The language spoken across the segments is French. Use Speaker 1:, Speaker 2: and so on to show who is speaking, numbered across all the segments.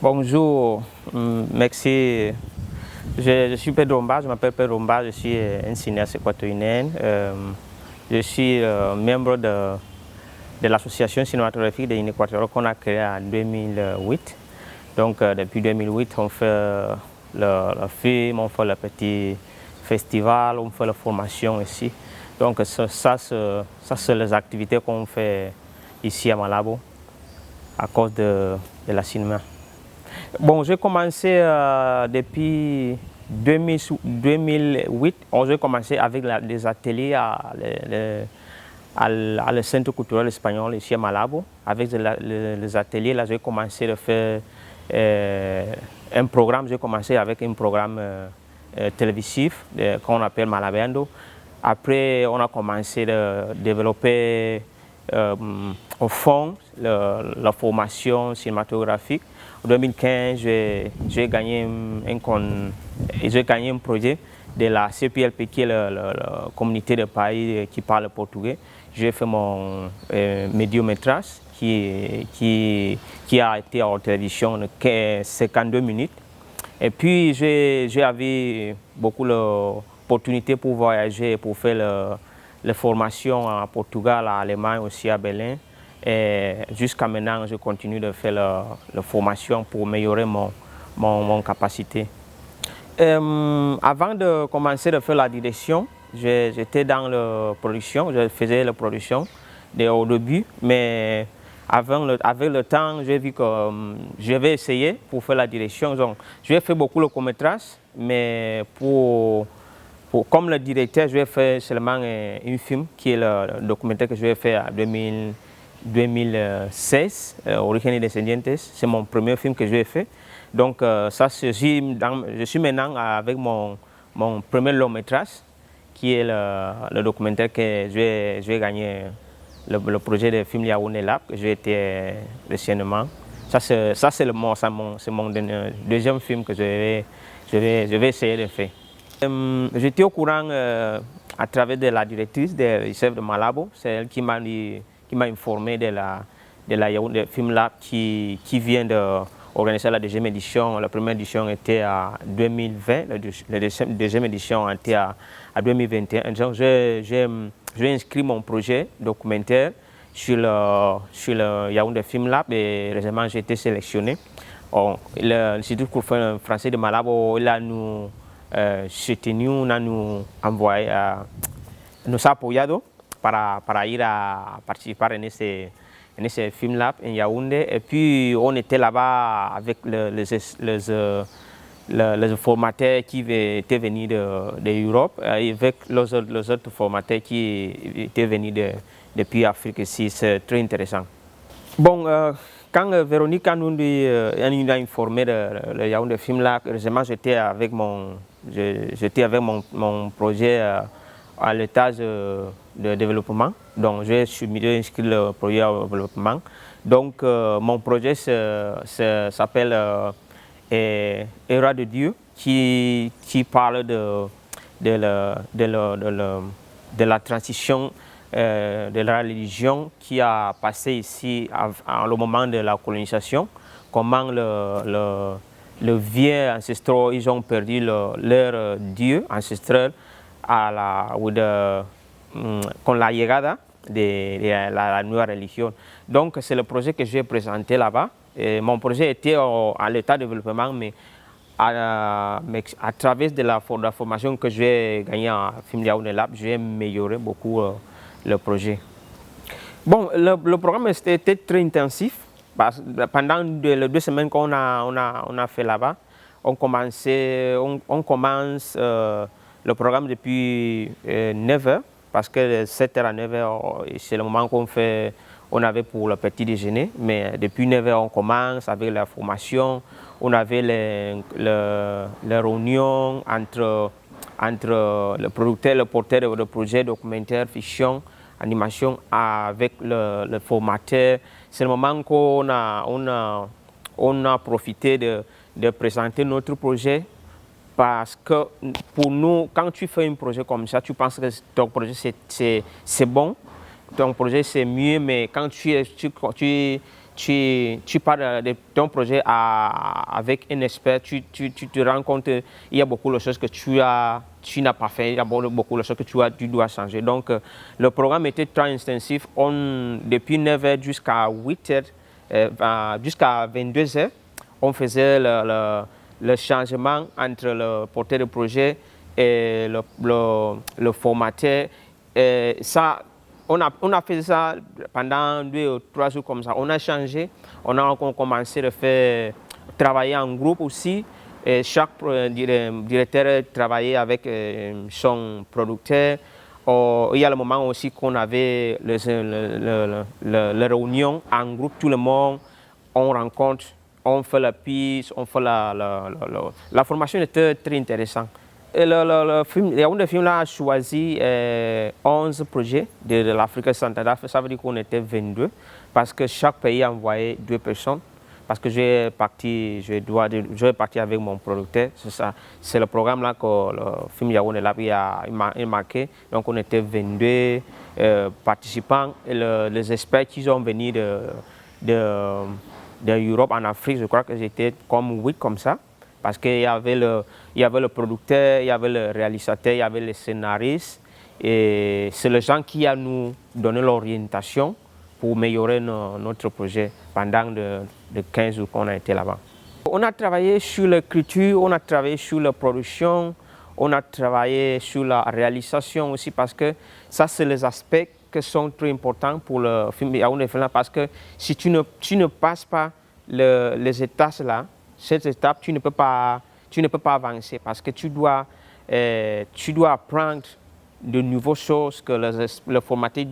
Speaker 1: Bonjour, merci. Je suis Pedro Mba, je m'appelle Pedro Mba, je suis un cinéaste équatorien. Je suis membre de l'association cinématographique des Équatoriens qu'on a créée en 2008. Donc depuis 2008, on fait le film, on fait le petit festival, on fait la formation ici. Donc ça c'est les activités qu'on fait ici à Malabo à cause de la cinéma. Bon, j'ai commencé depuis 2008. J'ai commencé avec des ateliers à le Centre culturel espagnol ici à Malabo. Avec les ateliers, là, j'ai commencé à faire un programme. J'ai commencé avec un programme télévisif qu'on appelle Malabeando. Après, on a commencé à développer au fond la formation cinématographique. En 2015, j'ai gagné un projet de la CPLP, qui est la communauté de pays qui parle portugais. J'ai fait mon médiométrage qui a été en télévision de 52 minutes. Et puis, j'avais beaucoup d'opportunités pour voyager, pour faire les formations en Portugal, en Allemagne, aussi à Berlin. Et jusqu'à maintenant, je continue de faire la formation pour améliorer mon capacité. Avant de commencer à faire la direction, j'étais dans la production, je faisais la production au début, mais avec le temps, j'ai vu que je vais essayer pour faire la direction. Donc, j'ai fait beaucoup de courts-métrages, mais comme le directeur, je vais faire seulement un film qui est le documentaire que je vais faire en 2016, Origen Descendientes. C'est mon premier film que je vais faire. Donc, je suis maintenant avec mon premier long-métrage, qui est le documentaire que je vais gagner. Le projet de film Yaoundé Lab que j'ai été récemment. Ça c'est mon deuxième film que je vais essayer de faire. J'étais au courant à travers de la directrice de chef de Malabo. C'est elle qui m'a informé de la Yaoundé Film Lab qui vient d'organiser la deuxième édition. La première édition était en 2020, la deuxième édition était en 2021. Donc j'ai inscrit mon projet documentaire sur le Yaoundé Film Lab et récemment j'ai été sélectionné. L'Institut français de Malabo, il a nous soutenu, nous envoyé, nos ha apoyado para ir a participar en ese Film Lab en Yaoundé. Et puis on était là-bas avec les formateurs qui étaient venus d'Europe, avec les autres formateurs qui étaient venus depuis l'Afrique. C'est très intéressant. Bon, quand Véronique nous a informé de Yaoundé Film Lab, récemment j'étais avec mon projet à l'étage de développement. Donc j'ai inscrit le projet au développement. Donc mon projet s'appelle Era de Dieu, qui parle de la transition de la religion qui a passé ici au moment de la colonisation, comment le vieux ancestraux, ils ont perdu leur Dieu ancestral con la llegada de la nouvelle religion. Donc c'est le projet que j'ai présenté là-bas. Mon projet était à l'état de développement, mais à travers de la formation que j'ai gagnée en Film Yaoundé Lab, j'ai amélioré beaucoup le projet. Bon, le programme était très intensif. Pendant les 2 semaines qu'on a fait là-bas, on commence le programme depuis 9h, parce que de 7h à 9h, c'est le moment on avait pour le petit déjeuner. Mais depuis 9h, on commence avec la formation. On avait les réunions entre le producteur, le porteur de projet documentaire, fiction, animation avec le formateur. C'est le moment qu'on a profité de présenter notre projet, parce que pour nous, quand tu fais un projet comme ça, tu penses que ton projet c'est bon, ton projet c'est mieux, mais quand tu tu parles de ton projet avec un expert, tu te rends compte qu'il y a beaucoup de choses que tu n'as pas fait, il y a beaucoup de choses que tu dois changer. Donc, le programme était très intensif. Depuis 9h jusqu'à 8h, jusqu'à 22h, on faisait le changement entre le porteur de projet et le formateur. Et ça, on a fait ça pendant 2 ou 3 jours comme ça. On a changé, on a commencé à faire travailler en groupe aussi. Et chaque directeur travaillait avec son producteur. Il y a le moment aussi qu'on avait les réunions en groupe, tout le monde, on rencontre, on fait la piste, on fait la formation était très intéressante. Et le film là a choisi 11 projets de l'Afrique centrale. Ça veut dire qu'on était 22 parce que chaque pays a envoyé 2 personnes. Parce que je vais partir avec mon producteur. C'est ça. C'est le programme là que le film Yaoundé là a marqué. Donc on était 22 participants. Et les experts qui sont venus d'Europe en Afrique, je crois que j'étais comme 8 comme ça. Parce qu'il y avait le producteur, il y avait le réalisateur, il y avait le scénariste. Et c'est les gens qui a nous donné l'orientation pour améliorer notre projet pendant de 15 jours qu'on a été là-bas. On a travaillé sur l'écriture, on a travaillé sur la production, on a travaillé sur la réalisation aussi parce que ça, c'est les aspects qui sont très importants pour le film Yaoundé parce que si tu ne passes pas les étapes là, cette étape, tu ne peux pas avancer parce que tu dois apprendre de nouvelles choses que le formateur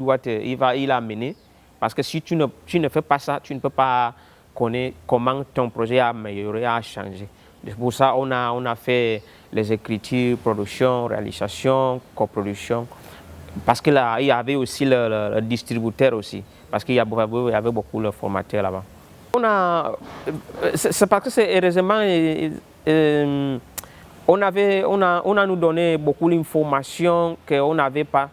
Speaker 1: il a amené. Parce que si tu ne fais pas ça, tu ne peux pas connaître comment ton projet a amélioré, a changé. Pour ça, on a fait les écritures, production, réalisation, coproduction. Parce que là, il y avait aussi le distributeur aussi. Parce qu'il y avait beaucoup de formateurs là-bas. C'est parce que c'est heureusement, on a nous donné beaucoup d'informations qu'on n'avait pas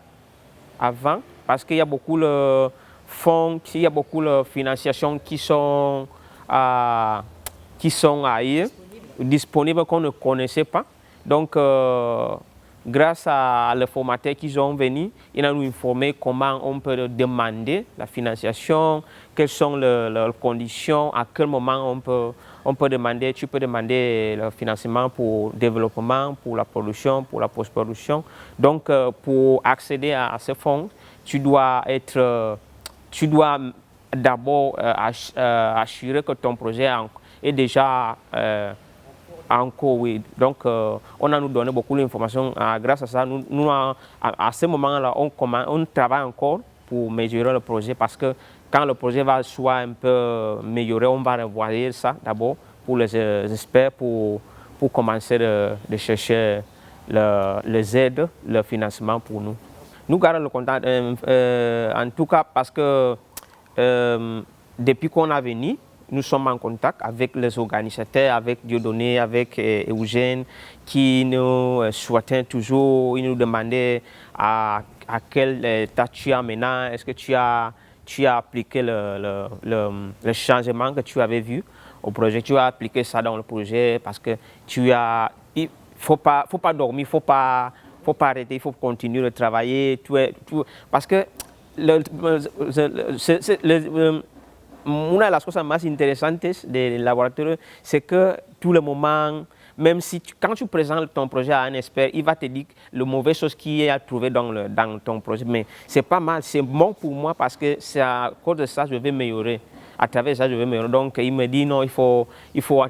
Speaker 1: avant. Parce qu'il y a beaucoup de fonds, il y a beaucoup de financiations qui sont ailleurs, disponibles qu'on ne connaissait pas. Donc, grâce à les formateurs qui sont venus, ils ont nous informé comment on peut demander la financiation, quelles sont les conditions, à quel moment on peut demander. Tu peux demander le financement pour le développement, pour la production, pour la post-production. Donc, pour accéder à ces fonds, tu dois d'abord assurer que ton projet est déjà en cours. Oui. Donc, on a nous donné beaucoup d'informations. Grâce à ça, à ce moment-là, on travaille encore pour mesurer le projet parce que quand le projet va soit un peu amélioré, on va revoir ça d'abord pour les experts pour commencer de chercher les aides, le financement pour nous. Nous gardons le contact, en tout cas parce que depuis qu'on est venu, nous sommes en contact avec les organisateurs, avec Dieudonné, avec Eugène, qui nous souhaitaient toujours, ils nous demandaient à quel état tu as maintenant, est-ce que tu as appliqué le changement que tu avais vu au projet, tu as appliqué ça dans le projet parce que il faut pas dormir, faut pas arrêter, il faut continuer de travailler, parce que une de las cosas más interesantes del laboratorio, c'est que tout le moment, même si quand tu présentes ton projet à un expert, il va te dire le mauvais chose qu'il y a trouvé dans ton projet. Mais c'est pas mal, c'est bon pour moi parce que c'est à cause de ça que je vais m'améliorer. À travers ça, je vais m'améliorer. Donc, il me dit non, il faut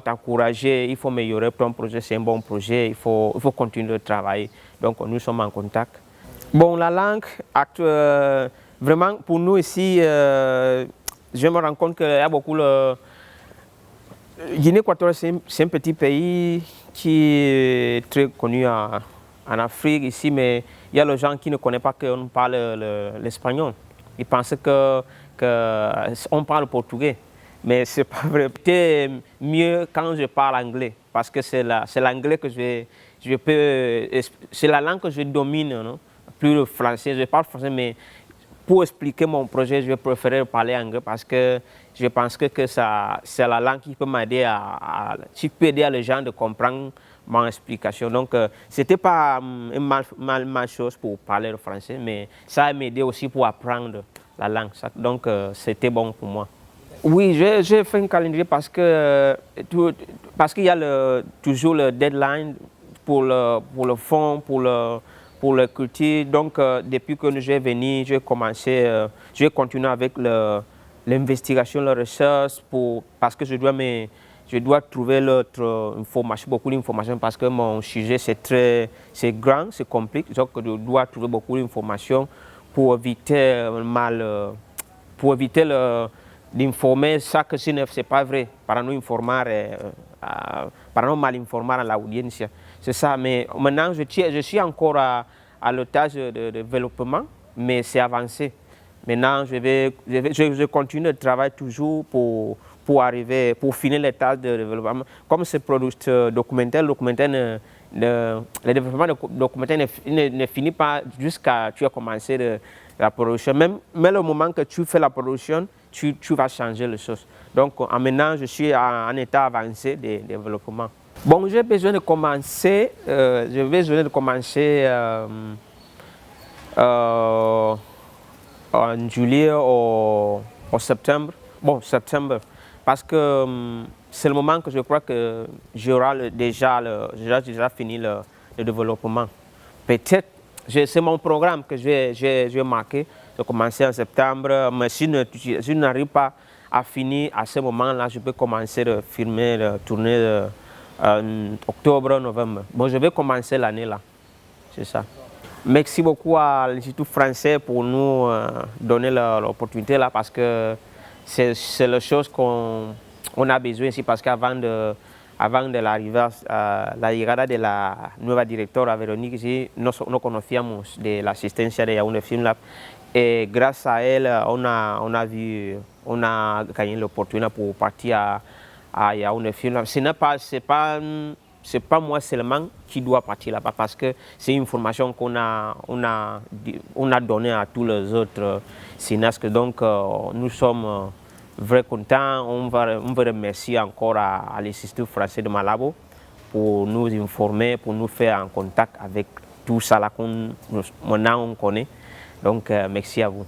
Speaker 1: t'encourager, il faut améliorer ton projet, c'est un bon projet, il faut continuer de travailler. Donc, nous sommes en contact. Bon, la langue, vraiment, pour nous ici, je me rends compte qu'il y a beaucoup de... Guinée équatoriale, c'est un petit pays qui est très connu en Afrique ici, mais il y a les gens qui ne connaissent pas qu'on parle l'espagnol. Ils pensent qu'on parle portugais, mais c'est pas vrai. C'est mieux quand je parle anglais, parce que c'est l'anglais que je peux... C'est la langue que je domine, non? Plus le français, je parle français, mais pour expliquer mon projet, je préférais parler anglais parce que je pense que c'est la langue qui peut m'aider qui peut aider les gens de comprendre mon explication. Donc, c'était pas une mal chose pour parler le français, mais ça m'a aidé aussi pour apprendre la langue. Donc, c'était bon pour moi. Oui, j'ai fait un calendrier parce que parce qu'il y a toujours le deadline pour le fond, pour le culture. Donc, depuis que je suis venu, j'ai continué avec l'investigation, la recherche, parce que je dois trouver l'autre information, beaucoup d'informations, parce que mon sujet c'est grand, c'est compliqué. Donc, je dois trouver beaucoup d'informations pour éviter d'informer ça que c'est pas vrai, para nous informer, para nous mal informer à l'audience. C'est ça, mais maintenant je suis encore à l'étage de développement, mais c'est avancé. Maintenant, je continue de travailler toujours pour arriver, pour finir les tâches de développement. Comme c'est documentaire, le développement documentaire ne finit pas jusqu'à tu as commencé la production. Même le moment que tu fais la production, tu vas changer les choses. Donc, maintenant, je suis en état avancé de développement. Bon, j'ai besoin de commencer, en juillet ou septembre. Bon, septembre. Parce que c'est le moment que je crois que j'aurai déjà fini le développement. Peut-être, c'est mon programme que je vais marquer. Je vais commencer en septembre, mais si je n'arrive pas à finir à ce moment-là, je peux commencer à filmer, à tourner en octobre, novembre. Bon, je vais commencer l'année là, c'est ça. Merci beaucoup à l'Institut français pour nous donner l'opportunité là, parce que c'est la chose qu'on a besoin ici, parce qu'avant de la llegada de la nueva directora Véronique, ici, no conocíamos de la asistencia de Yaoundé Film Lab, et grâce à elle, on a gagné l'opportunité pour partir à Yaoundé Film Lab. C'est pas moi seulement qui dois partir là-bas, parce que c'est une formation qu'on a donnée à tous les autres cinéastes. Donc, nous sommes vraiment contents. On va remercier encore à l'Institut français de Malabo pour nous informer, pour nous faire en contact avec tout ça là qu'on maintenant on connaît. Donc, merci à vous.